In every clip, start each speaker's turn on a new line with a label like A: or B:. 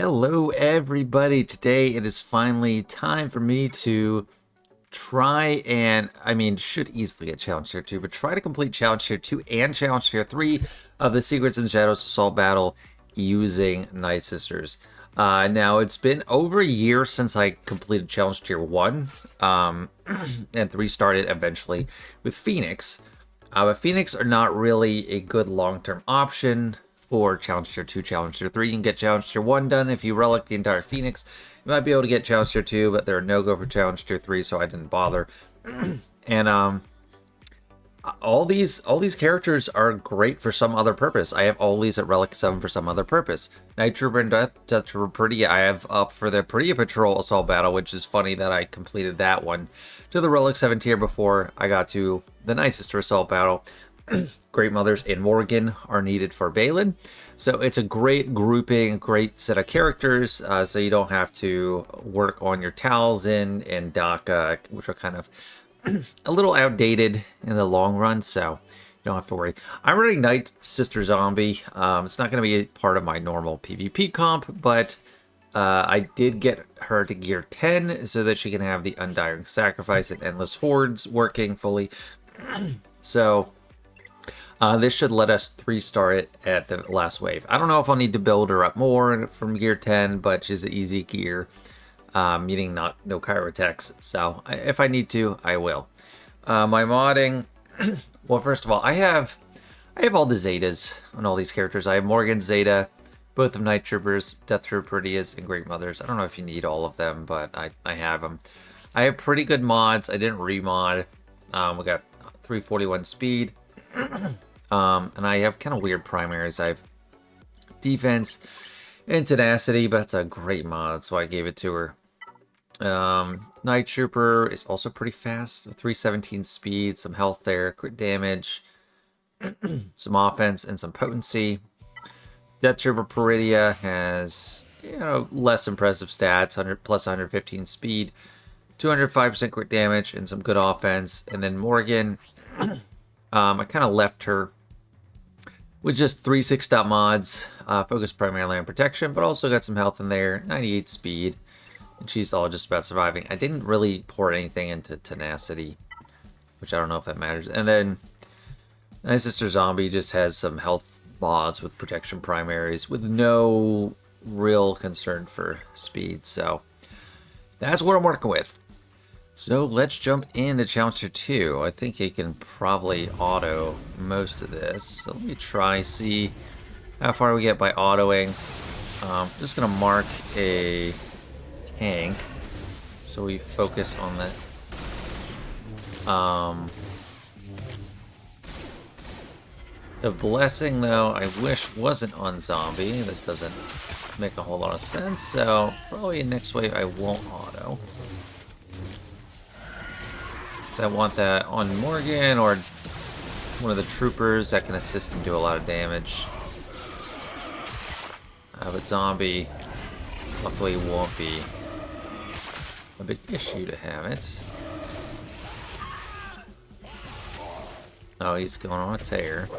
A: Hello, everybody. Today it is finally time for me to try and, should easily get Challenge Tier 2, but try to complete Challenge Tier 2 and Challenge Tier 3 of the Secrets and Shadows Assault Battle using Night Sisters. Now, it's been over a year since I completed Challenge Tier 1, and 3 started eventually with Phoenix. But Phoenix are not really a good long-term option for Challenge Tier 2, Challenge Tier 3. You can get Challenge Tier 1 done if you relic the entire Phoenix. You might be able to get Challenge Tier 2, but they're no-go for Challenge Tier 3, so I didn't bother. And all these characters are great for some other purpose. I have all these at Relic 7 for some other purpose. Night Trooper and Death Trooper Priya I have up for the Priya Patrol Assault Battle, which is funny that I completed that one to the Relic 7 tier before I got to the Night Sister Assault Battle. Great Mothers and Morgan are needed for Balin. So it's a great grouping, great set of characters, so you don't have to work on your Talzin and Daka, which are kind of a little outdated in the long run, so you don't have to worry. I'm running Night Sister Zombie. It's not going to be a part of my normal PvP comp, but I did get her to gear 10 so that she can have the Undying Sacrifice and Endless Hordes working fully. So this should let us 3-star it at the last wave. I don't know if I'll need to build her up more from gear 10, but she's an easy gear, meaning no Chirotechs. So if I need to, I will. My modding, well, first of all, I have all the Zetas on all these characters. I have Morgan Zeta, both of Night Troopers, Death Trooper Priya's, and Great Mothers. I don't know if you need all of them, but I have them. I have pretty good mods. I didn't remod. We got 341 speed. And I have kind of weird primaries. I have defense and tenacity, but it's a great mod, so I gave it to her. Night Trooper is also pretty fast, 317 speed, some health there, crit damage, some offense, and some potency. Death Trooper Priya has, less impressive stats, plus 115 speed, 205% crit damage, and some good offense. And then Morgan, I kind of left her with just 3 6-dot mods, focused primarily on protection, but also got some health in there, 98 speed, and she's all just about surviving. I didn't really pour anything into tenacity, which I don't know if that matters. And then Night Sister Zombie just has some health mods with protection primaries with no real concern for speed, so that's what I'm working with. So let's jump into Challenge Tier 2. I think you can probably auto most of this. So let me try, see how far we get by autoing. I'm just going to mark a tank so we focus on that. The Blessing, though, I wish wasn't on Zombie. That doesn't make a whole lot of sense. So probably next wave I won't auto. I want that on Morgan or one of the troopers that can assist and do a lot of damage. But Zombie luckily won't be a big issue to have it. Oh, he's going on a tear.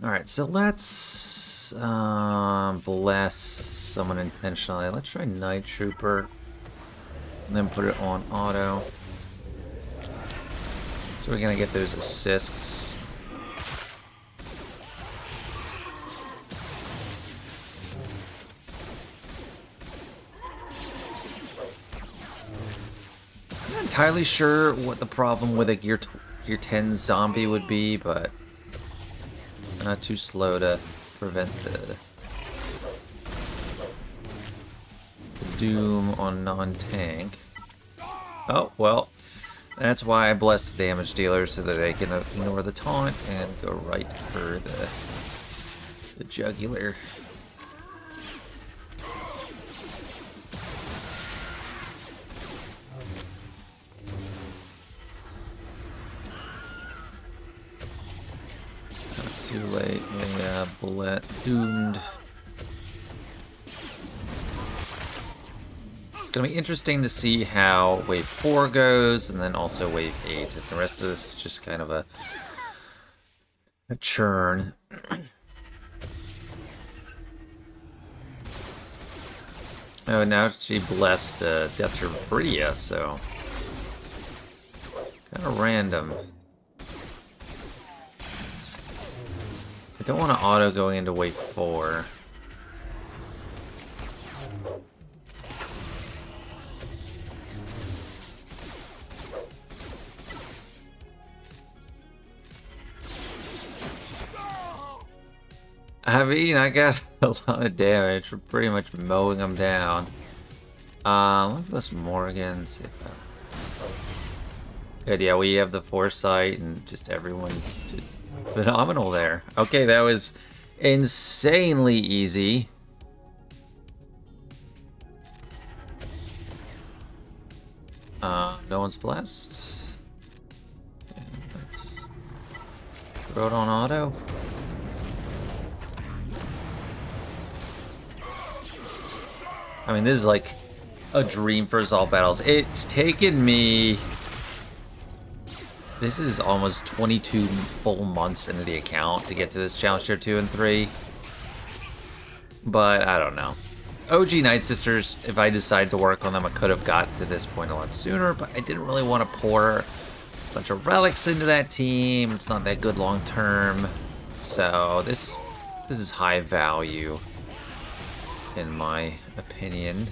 A: Alright, so let's bless someone intentionally. Let's try Night Trooper and then put it on auto. So we're gonna get those assists. I'm not entirely sure what the problem with a Gear 10 zombie would be, but not too slow to prevent the doom on non-tank. Oh, well, that's why I blessed the damage dealer so that they can ignore the taunt and go right for the jugular. Too late. Yeah, bullet doomed. gonna be interesting to see how Wave 4 goes, and then also Wave 8. And the rest of this is just kind of a churn. Oh, now she blessed Death to Bridia, so kind of random. I don't want to auto going into Wave 4. I mean, I got a lot of damage for pretty much mowing them down. Let me list Morgan. See if good, yeah, we have the foresight and just everyone did phenomenal there. Okay, that was insanely easy. No one's blessed. And let's throw it on auto. I mean, this is like a dream for Assault Battles. It's taken me... This is almost 22 full months into the account to get to this Challenge Tier 2 and 3. But, I don't know. OG Night Sisters, if I decided to work on them, I could have got to this point a lot sooner, but I didn't really want to pour a bunch of relics into that team. It's not that good long term. So, this is high value, in my opinion.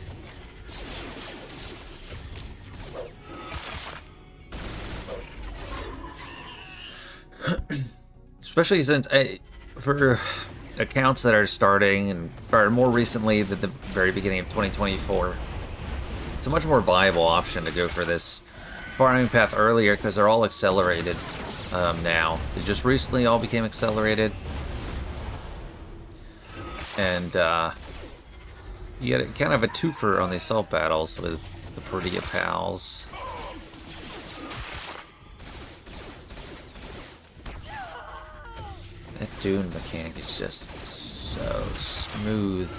A: Especially since for accounts that are starting and started more recently than the very beginning of 2024, it's a much more viable option to go for this farming path earlier because they're all accelerated now. They just recently all became accelerated. And you get kind of a twofer on the Assault Battles with the Bridia Pals. That Dune mechanic is just so smooth.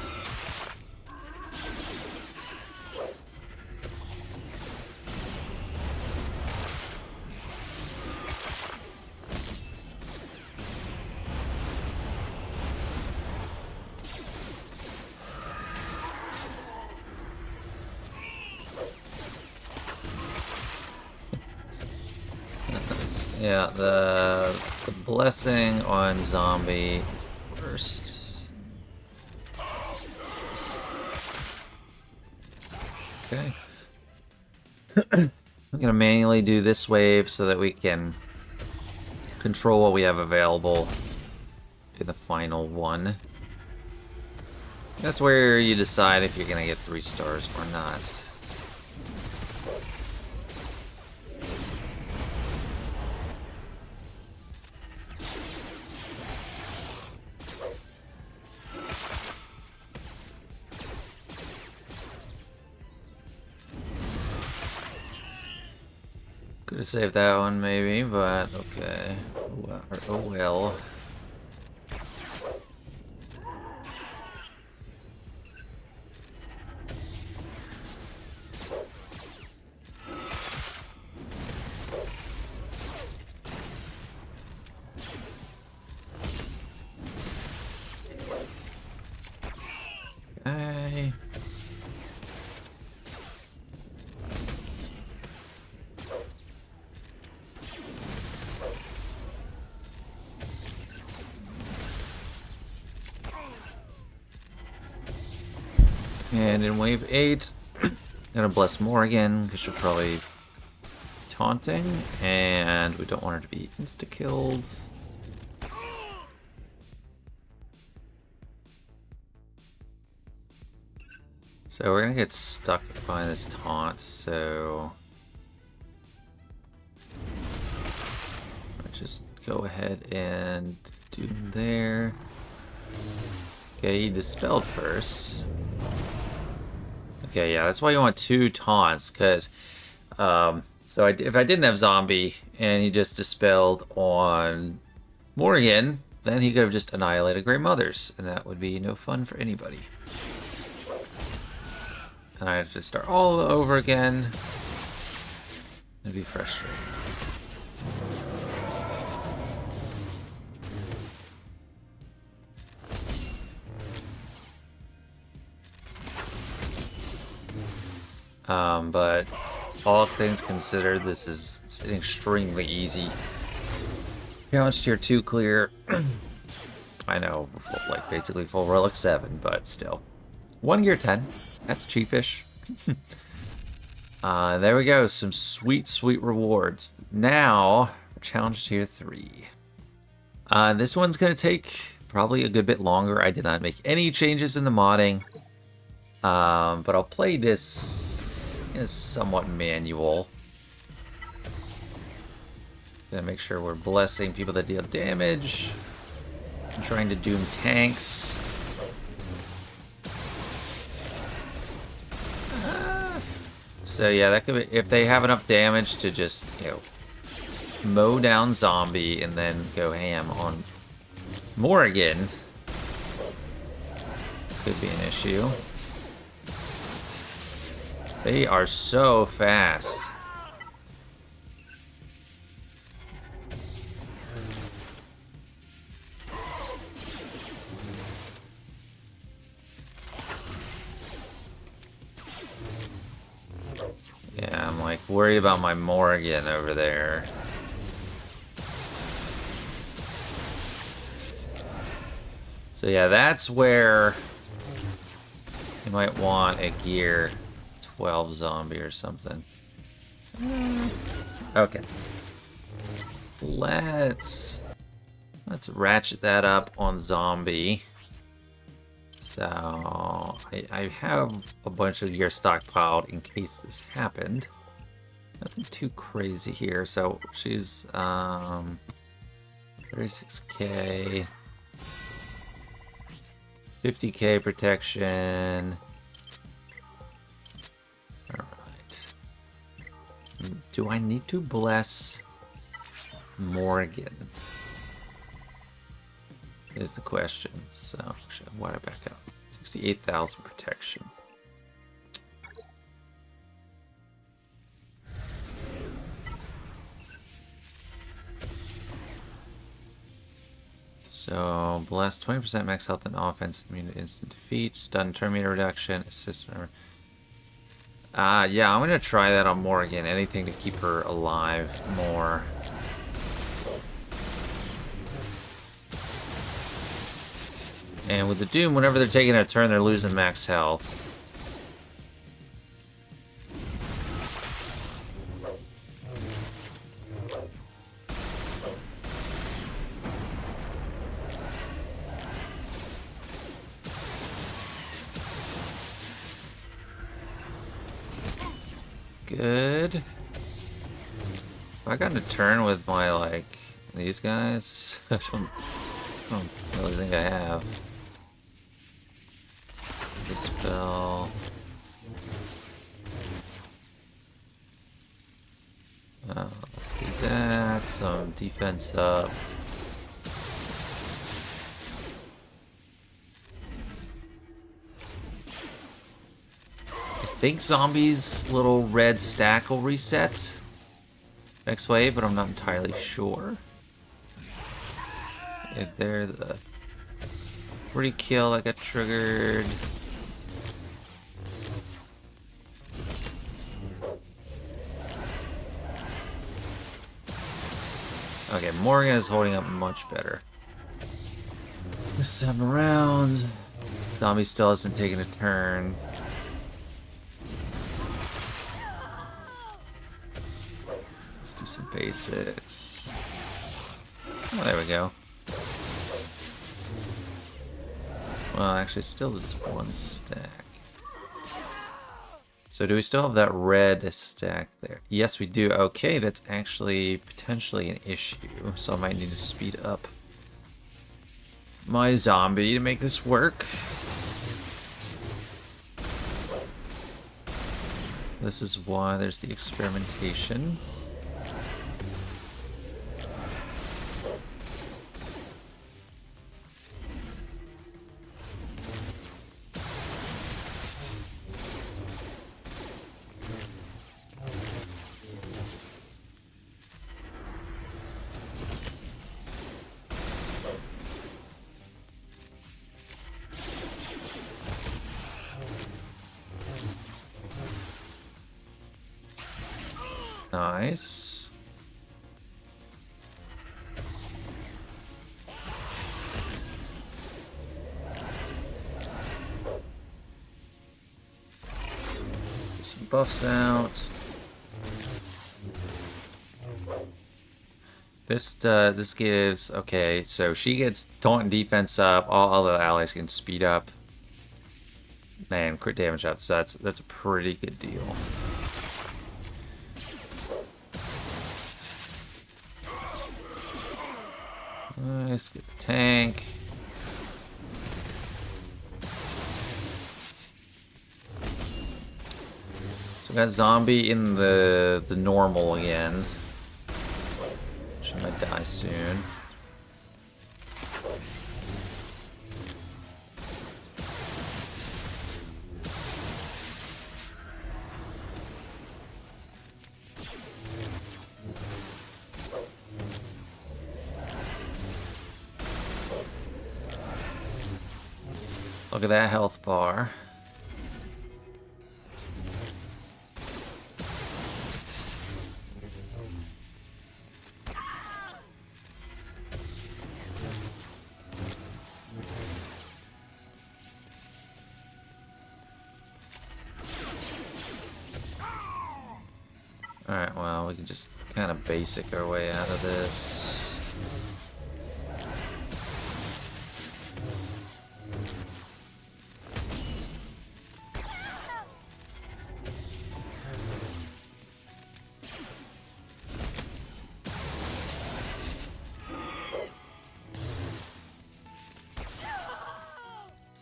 A: Yeah, the blessing on zombie is the worst. Okay. I'm gonna manually do this wave so that we can control what we have available in the final one. That's where you decide if you're gonna get 3 stars or not. Could have saved that one maybe, but okay. Oh well. Okay. And in wave 8, gonna bless Morgan because she'll probably be taunting, and we don't want her to be insta-killed. So we're gonna get stuck by this taunt, so let's just go ahead and do there. Okay, he dispelled first. Okay, yeah, that's why you want 2 taunts, because so if I didn't have zombie and he just dispelled on Morgan, then he could have just annihilated Grey Mothers, and that would be no fun for anybody. And I have to start all over again. It'd be frustrating. But all things considered, this is an extremely easy challenge tier 2 clear. I know, like basically full relic 7, but still. 1 gear 10, that's cheapish. There we go, some sweet, sweet rewards. Now, challenge tier 3. This one's gonna take probably a good bit longer. I did not make any changes in the modding. But I'll play this as somewhat manual. Gonna make sure we're blessing people that deal damage. I'm trying to doom tanks. So yeah, that could be, if they have enough damage to just, you know, mow down zombie and then go ham on Morrigan. Could be an issue. They are so fast. Yeah, I'm like worried about my Morrigan over there. So yeah, that's where you might want a gear 12 zombie or something. Okay. Let's ratchet that up on zombie. So I have a bunch of gear stockpiled in case this happened. Nothing too crazy here. So she's 36k, 50k protection. Alright. Do I need to bless Morrigan? Is the question. So, why did I back up? 68,000 protection. So, bless 20% max health and offense, immune to instant defeat, stun Terminator reduction, assist. Yeah, I'm gonna try that on Morrigan. Anything to keep her alive more. And with the Doom, whenever they're taking a turn, they're losing max health. Good. Have I gotten a turn with my, like, these guys? I don't really think I have. Dispel. Let's do that. Some defense up. I think zombies' little red stack will reset next wave, but I'm not entirely sure. Yeah, they're the re-kill that got triggered. Okay, Morrigan is holding up much better. This time around, zombie still hasn't taken a turn. Let's do some basics. Oh, there we go. Well, actually, still just one stack. So do we still have that red stack there? Yes, we do. Okay, that's actually potentially an issue. So I might need to speed up my zombie to make this work. This is why there's the experimentation. Nice. Some buffs out. This gives, okay, so she gets taunt and defense up, all other allies can speed up. Man, crit damage up, so that's a pretty good deal. Nice, get the tank. So we got zombie in the normal again. She might die soon. Look at that health bar. Alright, well, we can just kind of basic our way out of this.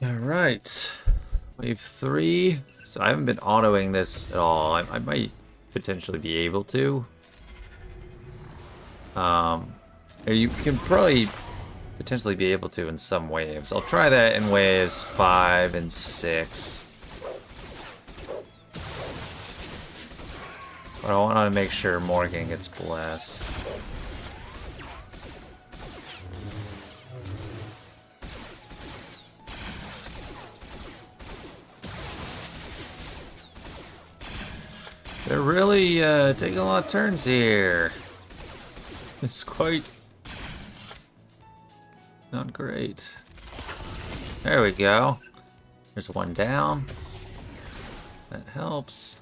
A: Alright, wave 3. So I haven't been autoing this at all. I might potentially be able to. You can probably potentially be able to in some waves. I'll try that in waves 5 and 6. But I want to make sure Morgan gets blessed. They're really taking a lot of turns here. It's quite not great. There we go. There's one down. That helps.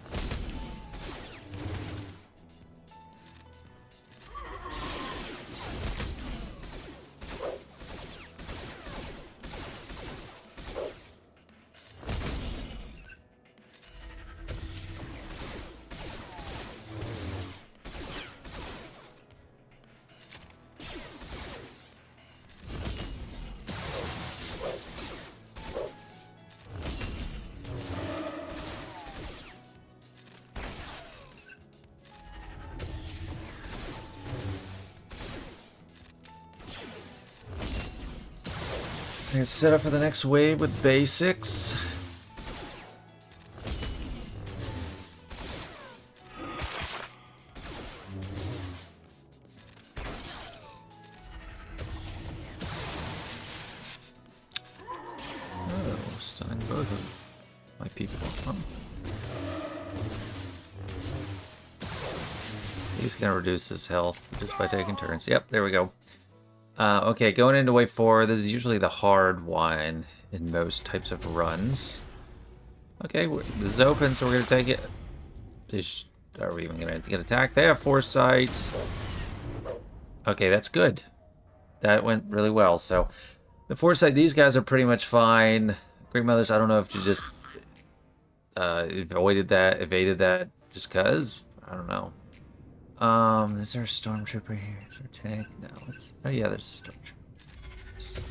A: Let's set up for the next wave with basics. Oh, stunning both of my people. Huh? He's gonna reduce his health just by taking turns. Yep, there we go. Okay, going into wave 4, this is usually the hard one in most types of runs. Okay, this is open, so we're going to take it. Are we even going to get attacked? They have foresight. Okay, that's good. That went really well. So, the foresight, these guys are pretty much fine. Great Mothers, I don't know if you just evaded that just because. I don't know. Is there a stormtrooper here? Is there a tank? No, oh yeah, there's a stormtrooper.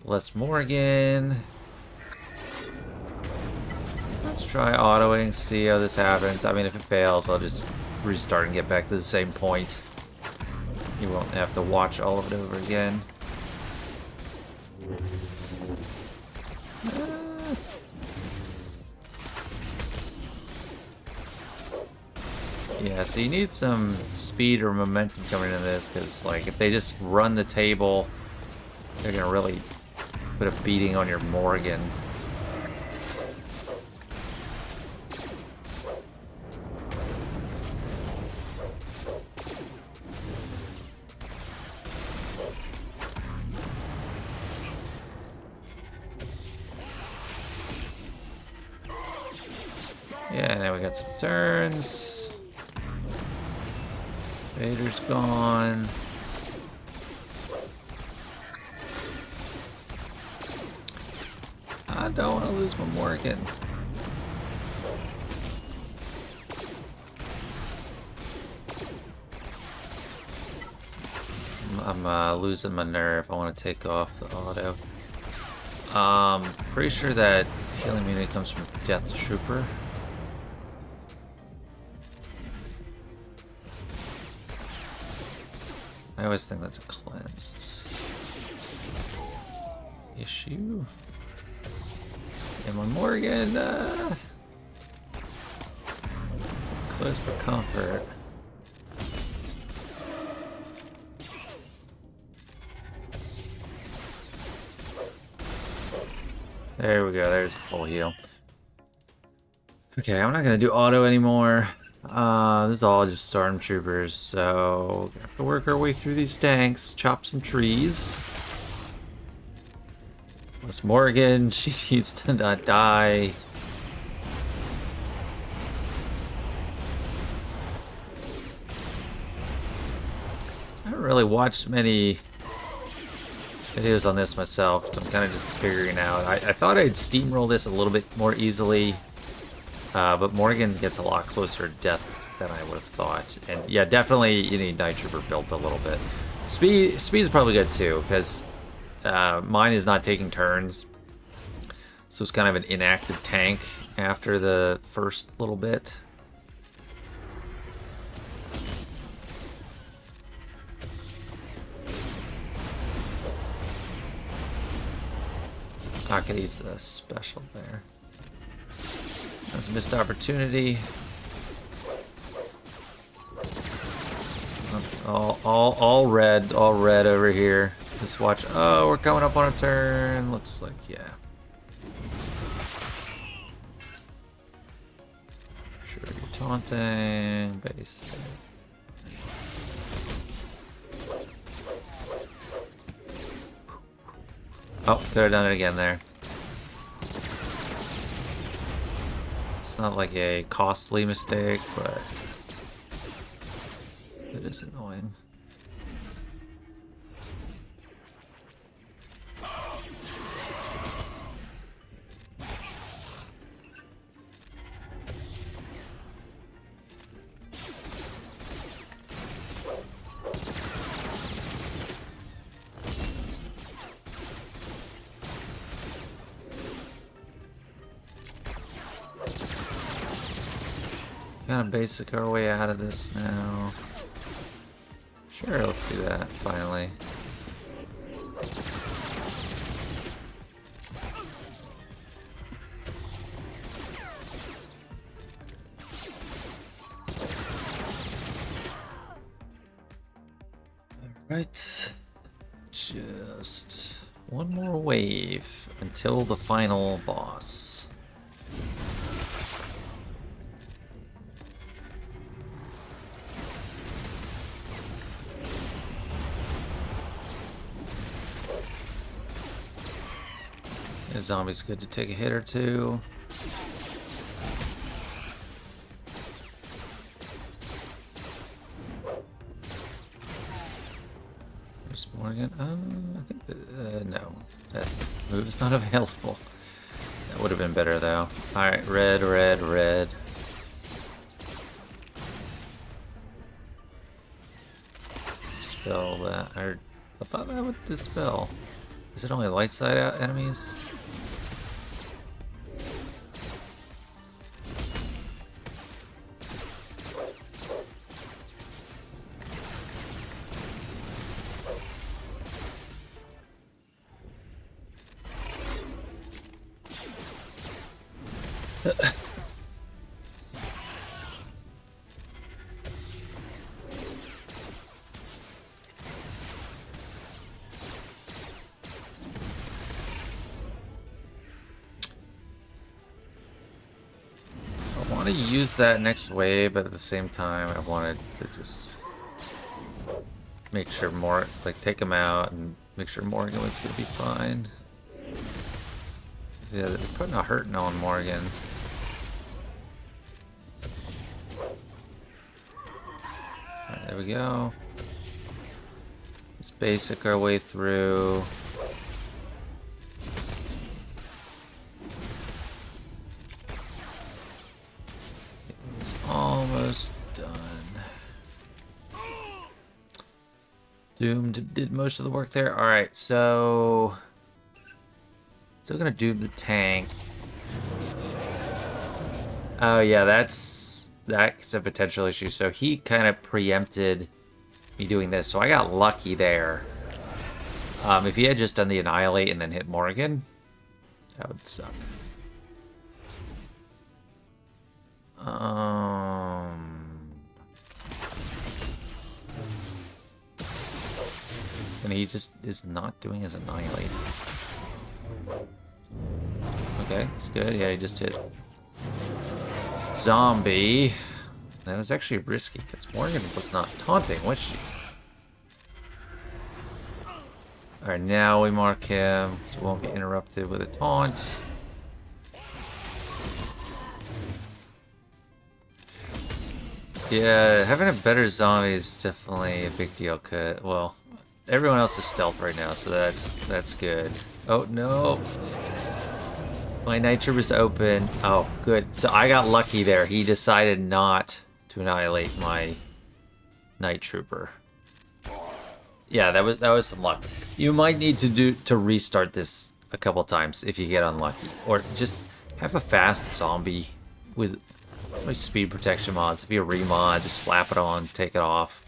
A: Bless Morgan. Let's try autoing, see how this happens. I mean, if it fails, I'll just restart and get back to the same point. You won't have to watch all of it over again. Yeah, so you need some speed or momentum coming into this, because like if they just run the table, they're gonna really put a beating on your Morgan. Yeah, now we got some turns. Vader's gone. I don't want to lose my Morgan. I'm losing my nerve. I want to take off the auto. Pretty sure that healing immunity comes from Death Trooper. I always think that's a cleanse. Issue. And my Morgan, close for comfort. There we go, there's a full heal. Okay, I'm not gonna do auto anymore. This is all just stormtroopers, so we have to work our way through these tanks, chop some trees. Plus Morgan, she needs to not die. I haven't really watched many videos on this myself. I'm kind of just figuring out. I thought I'd steamroll this a little bit more easily, but Morgan gets a lot closer to death than I would have thought. And yeah, definitely you need Night Trooper built a little bit. Speed's probably good too, because mine is not taking turns, so it's kind of an inactive tank after the first little bit. I could use the special there. That's a missed opportunity. All red over here. Just watch. Oh, we're coming up on a turn. Looks like, yeah. Sure, you're taunting. Base. Oh, could have done it again there. It's not like a costly mistake, but it is annoying. Gotta basic our way out of this now. Sure, let's do that, finally. Alright. Just one more wave until the final boss. The zombie's good to take a hit or two. There's Morgan. I think that, no. That move is not available. That would have been better though. Alright, red, red, red. Dispel that. I thought that would dispel. Is it only light side out enemies? I want to use that next wave, but at the same time, I wanted to just make sure take him out and make sure Morgan was gonna be fine. So yeah, they're putting a hurting on Morgan. There we go. Let's basic our way through. It's almost done. Doomed did most of the work there. Alright, so... Still gonna doom the tank. Oh yeah, that's a potential issue. So he kind of preempted me doing this, so I got lucky there. If he had just done the Annihilate and then hit Morgan, that would suck. And he just is not doing his Annihilate. Okay, that's good. Yeah, he just hit Zombie. That was actually risky, because Morgan was not taunting, was she? Alright, now we mark him, so we won't be interrupted with a taunt. Yeah, having a better zombie is definitely a big deal, cause, well, everyone else is stealth right now, so that's good. Oh, no. My Night Trooper's open. Oh, good. So I got lucky there. He decided not to annihilate my Night Trooper. Yeah, that was some luck. You might need to restart this a couple times if you get unlucky, or just have a fast zombie with like speed protection mods. If you remod, just slap it on, take it off.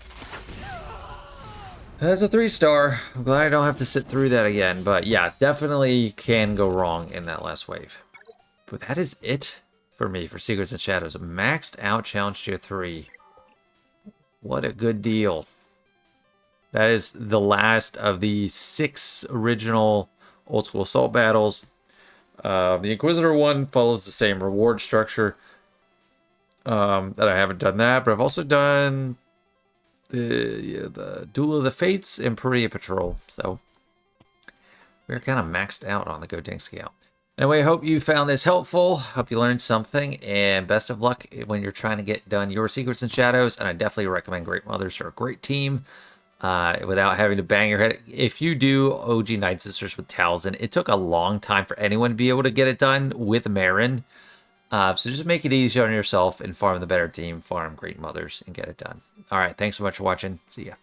A: That's a 3-star. I'm glad I don't have to sit through that again, but yeah, definitely can go wrong in that last wave. But that is it for me for Secrets and Shadows. Maxed out Challenge Tier 3. What a good deal. That is the last of the 6 original Old School Assault battles. The Inquisitor one follows the same reward structure. That I haven't done that, but I've also done the Duel of the Fates and Perea Patrol, so we're kind of maxed out on the Godang Scout. Anyway, I hope you found this helpful. Hope you learned something, and best of luck when you're trying to get done your Secrets and Shadows. And I definitely recommend Great Mothers are a great team without having to bang your head. If you do OG Night Sisters with Talzin, it took a long time for anyone to be able to get it done with Marin. So just make it easy on yourself and farm the better team, farm Great Mothers, and get it done. All right, thanks so much for watching. See ya.